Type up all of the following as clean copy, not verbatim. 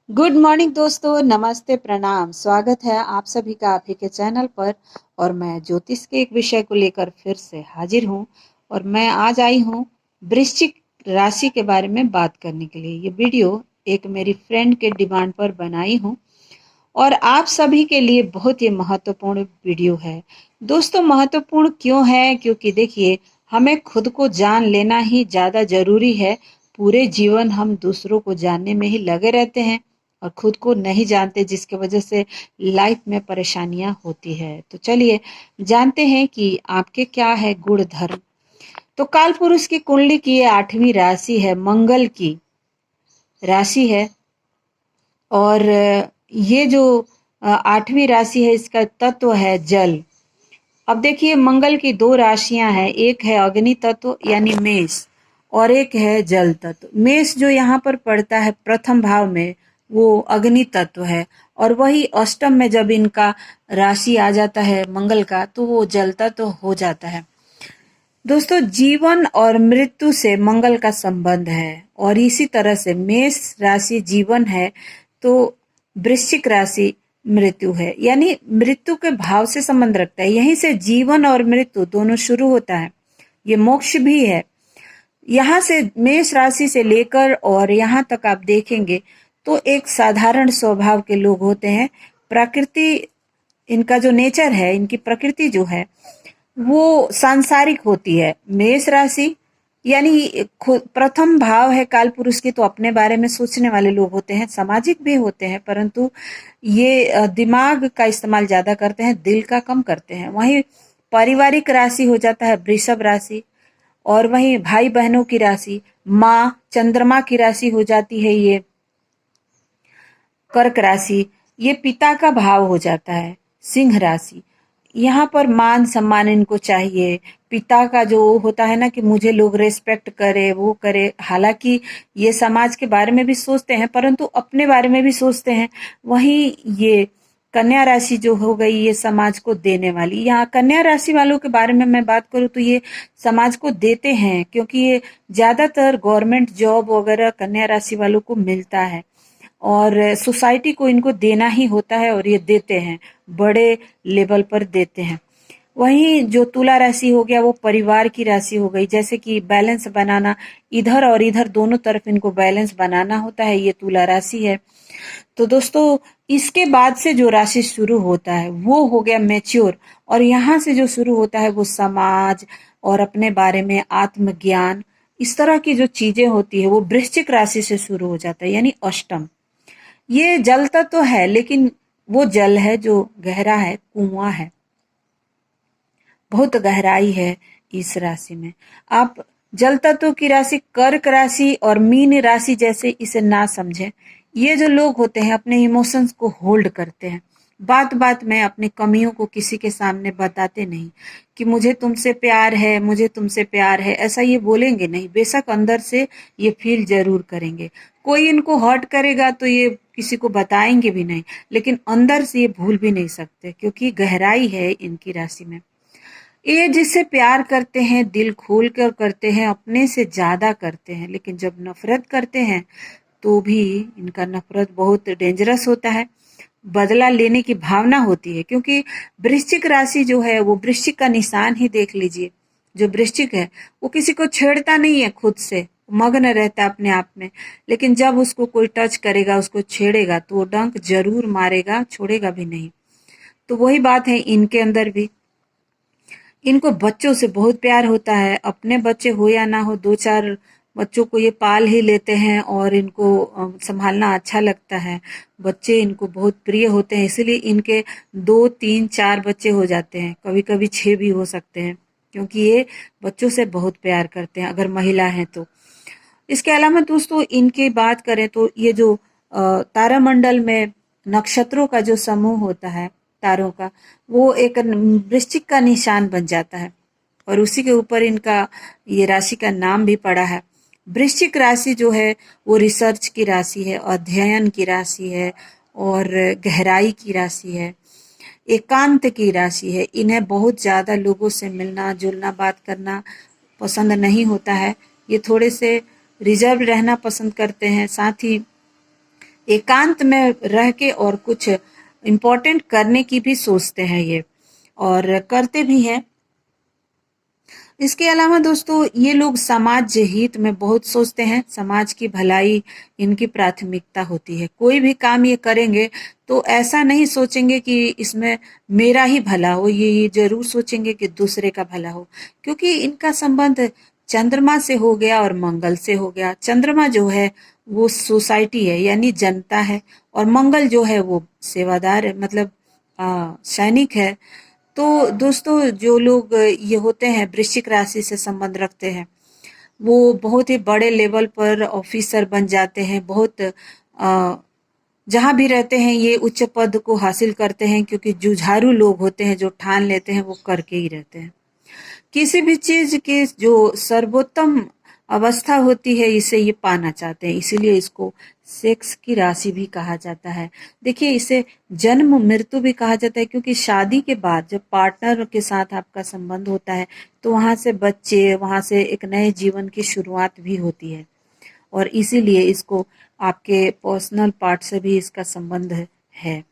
Good morning दोस्तों, नमस्ते, प्रणाम। स्वागत है आप सभी का आप ही के चैनल पर। और मैं ज्योतिष के एक विषय को लेकर फिर से हाजिर हूँ। और मैं आज आई हूँ वृश्चिक राशि के बारे में बात करने के लिए। ये वीडियो एक मेरी फ्रेंड के डिमांड पर बनाई हूँ और आप सभी के लिए बहुत ही महत्वपूर्ण वीडियो है। दोस्तों, महत्वपूर्ण क्यों है? क्योंकि देखिए, हमें खुद को जान लेना ही ज़्यादा ज़रूरी है। पूरे जीवन हम दूसरों को जानने में ही लगे रहते हैं और खुद को नहीं जानते, जिसकी वजह से लाइफ में परेशानियां होती है। तो चलिए जानते हैं कि आपके क्या है गुण धर्म। तो काल पुरुष की कुंडली की ये 8वीं राशि है, मंगल की राशि है। और ये जो 8वीं राशि है, इसका तत्व है जल। अब देखिए, मंगल की दो राशियां हैं, एक है अग्नि तत्व यानी मेष और एक है जल तत्व। मेष जो यहाँ पर पड़ता है प्रथम भाव में, वो अग्नि तत्व है। और वही अष्टम में जब इनका राशि आ जाता है मंगल का, तो वो जल तत्व हो जाता है। दोस्तों, जीवन और मृत्यु से मंगल का संबंध है और इसी तरह से मेष राशि जीवन है तो वृश्चिक राशि मृत्यु है, यानी मृत्यु के भाव से संबंध रखता है। यहीं से जीवन और मृत्यु दोनों शुरू होता है। ये मोक्ष भी है। यहाँ से मेष राशि से लेकर और यहाँ तक आप देखेंगे तो एक साधारण स्वभाव के लोग होते हैं। प्रकृति, इनका जो नेचर है, इनकी प्रकृति जो है वो सांसारिक होती है। मेष राशि यानी प्रथम भाव है काल पुरुष की, तो अपने बारे में सोचने वाले लोग होते हैं, सामाजिक भी होते हैं, परंतु ये दिमाग का इस्तेमाल ज्यादा करते हैं, दिल का कम करते हैं। वहीं पारिवारिक राशि हो जाता है वृषभ राशि। और वहीं भाई बहनों की राशि, माँ चंद्रमा की राशि हो जाती है ये कर्क राशि। ये पिता का भाव हो जाता है सिंह राशि। यहाँ पर मान सम्मान इनको चाहिए। पिता का जो होता है ना कि मुझे लोग रेस्पेक्ट करे, वो करे। हालांकि ये समाज के बारे में भी सोचते हैं, परंतु अपने बारे में भी सोचते हैं। वहीं ये कन्या राशि जो हो गई, ये समाज को देने वाली। यहाँ कन्या राशि वालों के बारे में मैं बात करूँ तो ये समाज को देते हैं, क्योंकि ये ज्यादातर गवर्नमेंट जॉब वगैरह कन्या राशि वालों को मिलता है और सोसाइटी को इनको देना ही होता है और ये देते हैं, बड़े लेवल पर देते हैं। वहीं जो तुला राशि हो गया, वो परिवार की राशि हो गई। जैसे कि बैलेंस बनाना, इधर और इधर दोनों तरफ इनको बैलेंस बनाना होता है, ये तुला राशि है। तो दोस्तों, इसके बाद से जो राशि शुरू होता है वो हो गया मैच्योर। और यहाँ से जो शुरू होता है वो समाज और अपने बारे में आत्मज्ञान, इस तरह की जो चीजें होती है वो वृश्चिक राशि से शुरू हो जाता है, यानी अष्टम। ये जल तत्व तो है, लेकिन वो जल है जो गहरा है, कुआं है, बहुत गहराई है इस राशि में। आप जल तत्व की राशि कर्क राशि और मीन राशि जैसे इसे ना समझें। ये जो लोग होते हैं अपने इमोशंस को होल्ड करते हैं। बात बात में अपनी कमियों को किसी के सामने बताते नहीं कि मुझे तुमसे प्यार है, मुझे तुमसे प्यार है, ऐसा ये बोलेंगे नहीं। बेशक अंदर से ये फील जरूर करेंगे। कोई इनको हर्ट करेगा तो ये किसी को बताएंगे भी नहीं, लेकिन अंदर से ये भूल भी नहीं सकते, क्योंकि गहराई है इनकी राशि में। ये जिससे प्यार करते हैं दिल खोल कर करते हैं, अपने से ज्यादा करते हैं। लेकिन जब नफरत करते हैं तो भी इनका नफरत बहुत डेंजरस होता है। बदला लेने की भावना होती है, क्योंकि वृश्चिक राशि जो है वो वृश्चिक का निशान ही देख लीजिए। जो वृश्चिक है वो किसी को छेड़ता नहीं है, खुद से मग्न रहता है अपने आप में। लेकिन जब उसको कोई टच करेगा, उसको छेड़ेगा, तो वो डंक जरूर मारेगा, छोड़ेगा भी नहीं। तो वही बात है इनके अंदर भी। इनको बच्चों से बहुत प्यार होता है। अपने बच्चे हो या ना हो, दो चार बच्चों को ये पाल ही लेते हैं और इनको संभालना अच्छा लगता है। बच्चे इनको बहुत प्रिय होते हैं, इसीलिए इनके 2 3 4 बच्चे हो जाते हैं, कभी कभी 6 भी हो सकते हैं, क्योंकि ये बच्चों से बहुत प्यार करते हैं अगर महिला है तो। इसके अलावा दोस्तों, इनकी बात करें तो ये जो तारामंडल में नक्षत्रों का जो समूह होता है, तारों का, वो एक वृश्चिक का निशान बन जाता है और उसी के ऊपर इनका ये राशि का नाम भी पड़ा है। वृश्चिक राशि जो है वो रिसर्च की राशि है, अध्ययन की राशि है और गहराई की राशि है, एकांत की राशि है। इन्हें बहुत ज्यादा लोगों से मिलना जुलना बात करना पसंद नहीं होता है। ये थोड़े से रिजर्व रहना पसंद करते हैं। साथ ही एकांत में रह के और कुछ इम्पोर्टेंट करने की भी सोचते हैं ये, और करते भी हैं। इसके अलावा दोस्तों ये लोग समाज हित में बहुत सोचते हैं, समाज की भलाई इनकी प्राथमिकता होती है। कोई भी काम ये करेंगे तो ऐसा नहीं सोचेंगे कि इसमें मेरा ही भला हो, ये जरूर सोचेंगे कि दूसरे का भला हो, क्योंकि इनका संबंध चंद्रमा से हो गया और मंगल से हो गया। चंद्रमा जो है वो सोसाइटी है यानी जनता है, और मंगल जो है वो सेवादार है, मतलब सैनिक है। तो दोस्तों जो लोग ये होते हैं वृश्चिक राशि से संबंध रखते हैं, वो बहुत ही बड़े लेवल पर ऑफिसर बन जाते हैं। बहुत जहां भी रहते हैं ये उच्च पद को हासिल करते हैं, क्योंकि जुझारू लोग होते हैं, जो ठान लेते हैं वो करके ही रहते हैं। किसी भी चीज की जो सर्वोत्तम अवस्था होती है इसे ये पाना चाहते हैं, इसीलिए इसको सेक्स की राशि भी कहा जाता है। देखिए इसे जन्म मृत्यु भी कहा जाता है, क्योंकि शादी के बाद जब पार्टनर के साथ आपका संबंध होता है तो वहां से बच्चे, वहां से एक नए जीवन की शुरुआत भी होती है, और इसीलिए इसको आपके पर्सनल पार्ट से भी इसका संबंध है।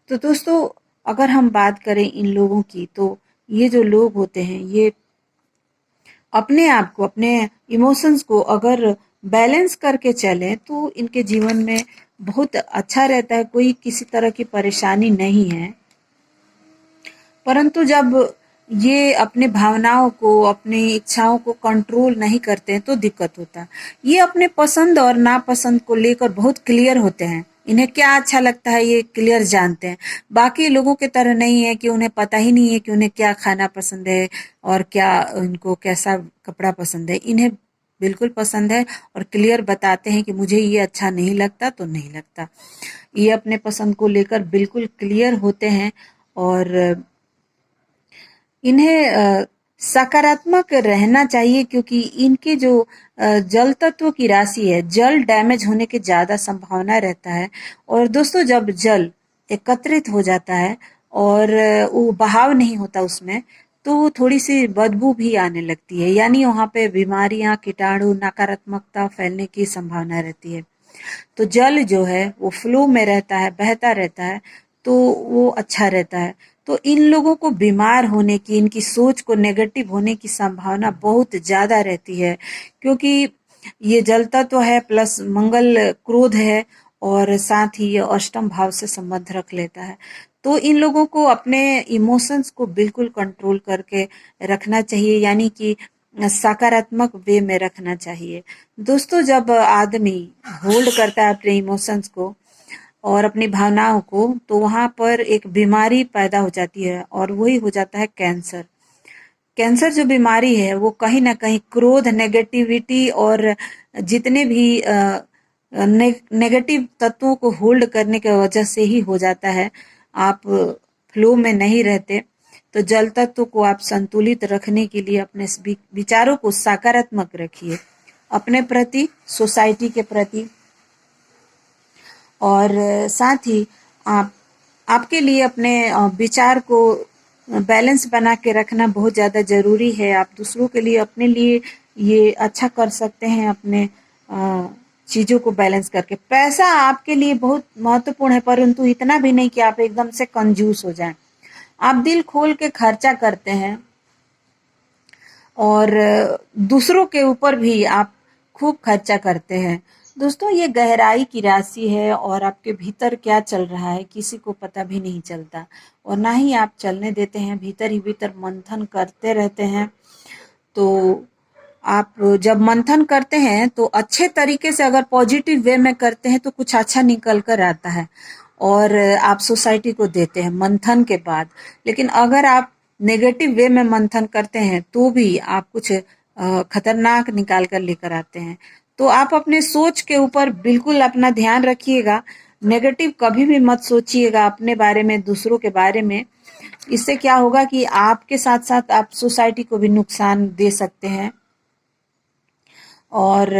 तो दोस्तों अगर हम बात करें इन लोगों की, तो ये जो लोग होते हैं ये अपने आप को, अपने इमोशंस को अगर बैलेंस करके चलें तो इनके जीवन में बहुत अच्छा रहता है, कोई किसी तरह की परेशानी नहीं है। परंतु जब ये अपने भावनाओं को, अपनी इच्छाओं को कंट्रोल नहीं करते हैं तो दिक्कत होता है। ये अपने पसंद और नापसंद को लेकर बहुत क्लियर होते हैं, इन्हें क्या अच्छा लगता है ये क्लियर जानते हैं। बाकी लोगों की तरह नहीं है कि उन्हें पता ही नहीं है कि उन्हें क्या खाना पसंद है और क्या उनको कैसा कपड़ा पसंद है। इन्हें बिल्कुल पसंद है और क्लियर बताते हैं कि मुझे ये अच्छा नहीं लगता तो नहीं लगता। ये अपने पसंद को लेकर बिल्कुल क्लियर होते हैं, और इन्हें सकारात्मक रहना चाहिए, क्योंकि इनके जो जल तत्व की राशि है, जल डैमेज होने की ज्यादा संभावना रहता है। और दोस्तों जब जल एकत्रित हो जाता है और वो बहाव नहीं होता उसमें, तो थोड़ी सी बदबू भी आने लगती है, यानी वहां पे बीमारियां, कीटाणु, नकारात्मकता फैलने की संभावना रहती है। तो जल जो है वो फ्लो में रहता है, बहता रहता है, तो वो अच्छा रहता है। तो इन लोगों को बीमार होने की, इनकी सोच को नेगेटिव होने की संभावना बहुत ज्यादा रहती है, क्योंकि ये जल तत्व है प्लस मंगल क्रोध है, और साथ ही ये अष्टम भाव से संबंध रख लेता है। तो इन लोगों को अपने इमोशंस को बिल्कुल कंट्रोल करके रखना चाहिए, यानी कि सकारात्मक वे में रखना चाहिए। दोस्तों जब आदमी होल्ड करता है अपने इमोशंस को और अपनी भावनाओं को, तो वहां पर एक बीमारी पैदा हो जाती है, और वही हो जाता है कैंसर। कैंसर जो बीमारी है वो कहीं ना कहीं क्रोध, नेगेटिविटी और जितने भी नेगेटिव तत्वों को होल्ड करने की वजह से ही हो जाता है। आप फ्लो में नहीं रहते। तो जल तत्व को आप संतुलित रखने के लिए अपने विचारों को सकारात्मक रखिए, अपने प्रति, सोसाइटी के प्रति, और साथ ही आप आपके लिए अपने विचार को बैलेंस बना के रखना बहुत ज़्यादा ज़रूरी है। आप दूसरों के लिए, अपने लिए ये अच्छा कर सकते हैं अपने चीज़ों को बैलेंस करके। पैसा आपके लिए बहुत महत्वपूर्ण है, परंतु इतना भी नहीं कि आप एकदम से कंजूस हो जाएं। आप दिल खोल के खर्चा करते हैं, और दूसरों के ऊपर भी आप खूब खर्चा करते हैं। दोस्तों ये गहराई की राशि है, और आपके भीतर क्या चल रहा है किसी को पता भी नहीं चलता, और ना ही आप चलने देते हैं, भीतर ही भीतर मंथन करते रहते हैं। तो आप जब मंथन करते हैं तो अच्छे तरीके से, अगर पॉजिटिव वे में करते हैं तो कुछ अच्छा निकल कर आता है, और आप सोसाइटी को देते हैं मंथन के बाद। लेकिन अगर आप नेगेटिव वे में मंथन करते हैं तो भी आप कुछ खतरनाक निकाल कर लेकर आते हैं। तो आप अपने सोच के ऊपर बिल्कुल अपना ध्यान रखिएगा, नेगेटिव कभी भी मत सोचिएगा अपने बारे में, दूसरों के बारे में। इससे क्या होगा कि आपके साथ साथ आप सोसाइटी को भी नुकसान दे सकते हैं, और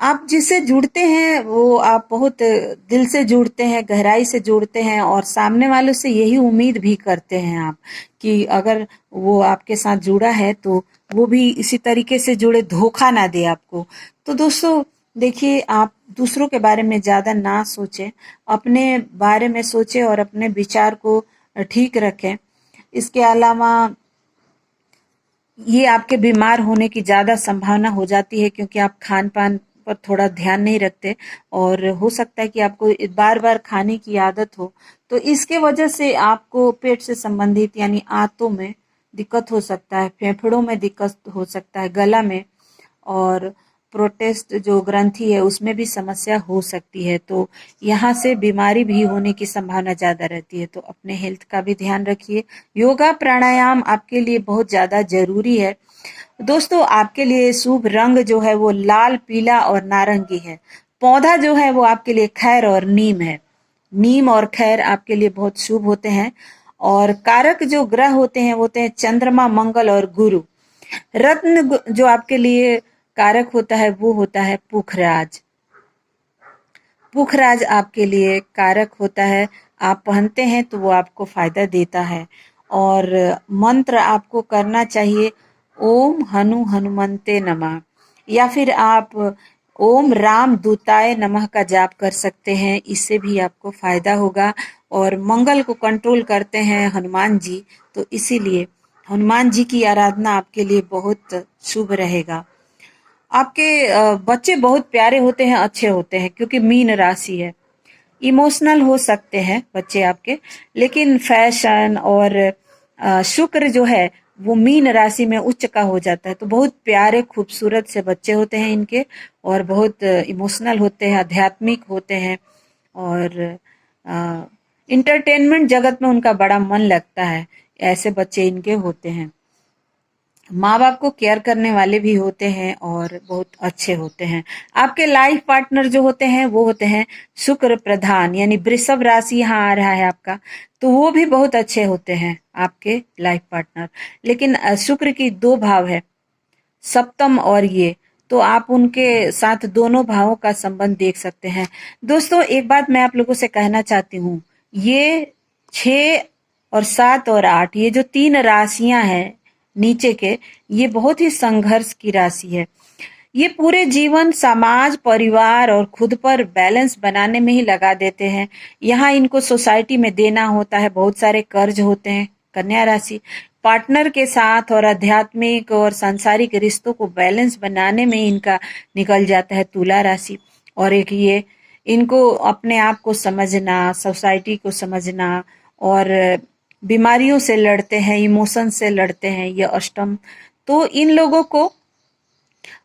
आप जिससे जुड़ते हैं वो आप बहुत दिल से जुड़ते हैं, गहराई से जुड़ते हैं, और सामने वालों से यही उम्मीद भी करते हैं आप कि अगर वो आपके साथ जुड़ा है तो वो भी इसी तरीके से जुड़े, धोखा ना दे आपको। तो दोस्तों देखिए, आप दूसरों के बारे में ज़्यादा ना सोचें, अपने बारे में सोचें और अपने विचार को ठीक रखें। इसके अलावा ये आपके बीमार होने की ज़्यादा संभावना हो जाती है क्योंकि आप खान-पान पर थोड़ा ध्यान नहीं रखते और हो सकता है कि आपको बार-बार खाने की आदत हो, तो इसके वजह से आपको पेट से संबंधित यानी आंतों में दिक्कत हो सकता है, फेफड़ों में दिक्कत हो सकता है, गला में और प्रोटेस्ट जो ग्रंथि है उसमें भी समस्या हो सकती है। तो यहाँ से बीमारी भी होने की संभावना ज़्यादा रहती है। तो अपने हेल्थ का भी ध्यान रखिए। योगा प्राणायाम आपके लिए बहुत ज़्यादा ज़रूरी है। दोस्तों, आपके लिए शुभ रंग जो है वो लाल, पीला और नारंगी है। पौधा जो है वो आपके लिए खैर और नीम है। नीम और खैर आपके लिए बहुत शुभ होते हैं। और कारक जो ग्रह होते हैं वो होते हैं चंद्रमा, मंगल और गुरु। रत्न जो आपके लिए कारक होता है वो होता है पुखराज। पुखराज आपके लिए कारक होता है, आप पहनते हैं तो वो आपको फायदा देता है। और मंत्र आपको करना चाहिए ओम हनुमन्ते नमः, या फिर आप ओम राम दूताय नमः का जाप कर सकते हैं, इससे भी आपको फायदा होगा। और मंगल को कंट्रोल करते हैं हनुमान जी, तो इसीलिए हनुमान जी की आराधना आपके लिए बहुत शुभ रहेगा। आपके बच्चे बहुत प्यारे होते हैं, अच्छे होते हैं क्योंकि मीन राशि है। इमोशनल हो सकते हैं बच्चे आपके, लेकिन फैशन और शुक्र जो है वो मीन राशि में उच्च का हो जाता है, तो बहुत प्यारे खूबसूरत से बच्चे होते हैं इनके और बहुत इमोशनल होते हैं, आध्यात्मिक होते हैं और इंटरटेनमेंट जगत में उनका बड़ा मन लगता है। ऐसे बच्चे इनके होते हैं। माँ बाप को केयर करने वाले भी होते हैं और बहुत अच्छे होते हैं। आपके लाइफ पार्टनर जो होते हैं वो होते हैं शुक्र प्रधान, यानी वृषभ राशि यहाँ आ रहा है आपका, तो वो भी बहुत अच्छे होते हैं आपके लाइफ पार्टनर। लेकिन शुक्र की दो भाव है, सप्तम और ये, तो आप उनके साथ दोनों भावों का संबंध देख सकते हैं। दोस्तों, एक बात मैं आप लोगों से कहना चाहती हूँ, ये 6 और 7 और 8 ये जो 3 राशियां हैं नीचे के, ये बहुत ही संघर्ष की राशि है। ये पूरे जीवन समाज, परिवार और खुद पर बैलेंस बनाने में ही लगा देते हैं। यहाँ इनको सोसाइटी में देना होता है, बहुत सारे कर्ज होते हैं। कन्या राशि पार्टनर के साथ और आध्यात्मिक और सांसारिक रिश्तों को बैलेंस बनाने में इनका निकल जाता है। तुला राशि और एक ये, इनको अपने आप को समझना, सोसाइटी को समझना और बीमारियों से लड़ते हैं, इमोशन से लड़ते हैं, ये अष्टम। तो इन लोगों को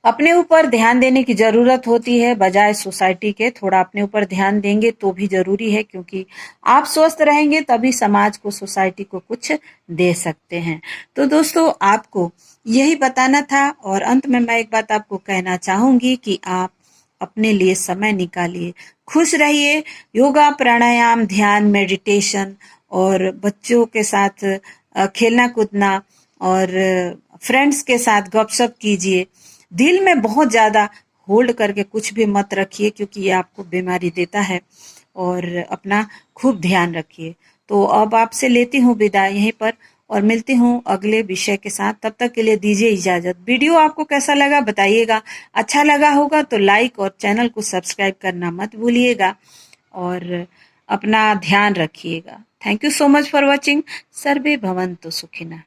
अपने ऊपर ध्यान देने की जरूरत होती है, बजाय सोसाइटी के। थोड़ा अपने ऊपर ध्यान देंगे तो भी जरूरी है, क्योंकि आप स्वस्थ रहेंगे तभी समाज को, सोसाइटी को कुछ दे सकते हैं। तो दोस्तों, आपको यही बताना था और अंत में मैं एक बात आपको कहना चाहूंगी कि आप अपने लिए समय निकालिए, खुश रहिए। योगा, प्राणायाम, ध्यान, मेडिटेशन और बच्चों के साथ खेलना कूदना और फ्रेंड्स के साथ गपशप कीजिए। दिल में बहुत ज़्यादा होल्ड करके कुछ भी मत रखिए, क्योंकि ये आपको बीमारी देता है। और अपना खूब ध्यान रखिए। तो अब आपसे लेती हूँ विदाई यहीं पर और मिलती हूँ अगले विषय के साथ। तब तक के लिए दीजिए इजाज़त। वीडियो आपको कैसा लगा बताइएगा। अच्छा लगा होगा तो लाइक और चैनल को सब्सक्राइब करना मत भूलिएगा और अपना ध्यान रखिएगा। Thank you so much for watching. सर्वे भवन्तु सुखिनः।